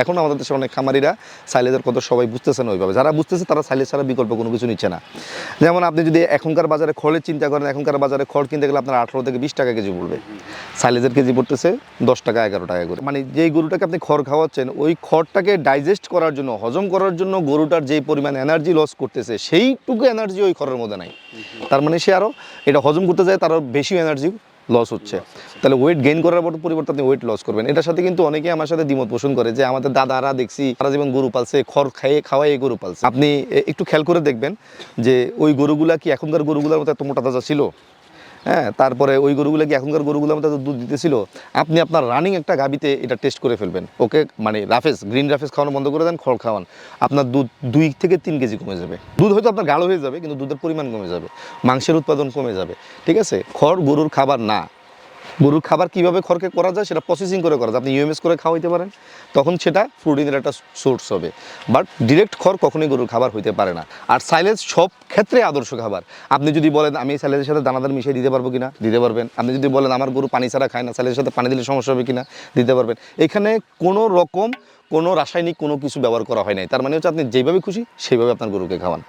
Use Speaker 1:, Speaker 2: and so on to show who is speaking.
Speaker 1: এখন আমাদের দেশে অনেক খামারিরা সাইলেজের কথা সবাই বুঝতেছে না ওইভাবে, যারা বুঝতেছে তারা সাইলেজ ছাড়া বিকল্প কোনো কিছু নিচ্ছে না। যেমন আপনি যদি এখনকার বাজারে খড়ের চিন্তা করেন, এখনকার বাজারে খড় কিনতে গেলে আপনার 18 থেকে 20 টাকা কেজি পড়বে, সাইলেজের কেজি পড়তেছে 10 টাকা 11 টাকা করে। মানে যেই গরুটাকে আপনি খড় খাওয়াচ্ছেন ওই খড়টাকে ডাইজেস্ট করার জন্য, হজম করার জন্য গরুটার যেই পরিমাণ এনার্জি লস করতেছে সেইটুকু এনার্জি ওই খড়ের মধ্যে নাই। তার মানে সে আরও এটা হজম করতে যায়, তারও বেশি এনার্জি লস হচ্ছে। তাহলে ওয়েট গেইন করার পরিবর্তে আপনি ওয়েট লস করবেন। এটার সাথে কিন্তু অনেকেই আমার সাথে দ্বিমত পোষণ করে যে আমাদের দাদারা দেখছি তারা যেমন গরু পালছে, খড় খাওয়াই গরু পালছে। আপনি একটু খেয়াল করে দেখবেন যে ওই গরুগুলা কি এখনকার গরুগুলোর মতো এত মোটা তাজা ছিল? হ্যাঁ, তারপরে ওই গরুগুলো কি এখনকার গরুগুলোর মতো দুধ দিতেছিল? আপনি আপনার রানিং একটা গাবিতে এটা টেস্ট করে ফেলবেন, ওকে মানে রাফেজ, গ্রিন রাফেজ খাওয়ানো বন্ধ করে দেন, খড় খাওয়ান, আপনার দুধ 2 থেকে 3 কেজি কমে যাবে। দুধ হয়তো আপনার গাঢ় হয়ে যাবে কিন্তু দুধের পরিমাণ কমে যাবে, মাংসের উৎপাদন কমে যাবে। ঠিক আছে, খড় গরুর খাবার না। গরুর খাবার কীভাবে খড়কে করা যায় সেটা প্রসেসিং করে করা যায়, আপনি ইউএমএস করে খাওয়াইতে পারেন, তখন সেটা প্রোটিনের একটা সোর্স হবে। বাট ডিরেক্ট খড় কখনোই গরুর খাবার হইতে পারে না। আর সাইলেজ সব ক্ষেত্রে আদর্শ খাবার। আপনি যদি বলেন আমি সাইলেজের সাথে দানাদার মিশিয়ে দিতে পারবো কিনা, দিতে পারবেন। আপনি যদি বলেন আমার গরু পানি ছাড়া খায় না, সাইলেজের সাথে পানি দিলে সমস্যা হবে কিনা, দিতে পারবেন। এখানে কোনো রকম কোনো রাসায়নিক কোনো কিছু ব্যবহার করা হয় নাই। তার মানে হচ্ছে আপনি যেভাবে খুশি সেইভাবে আপনার গরুকে খাওয়ান।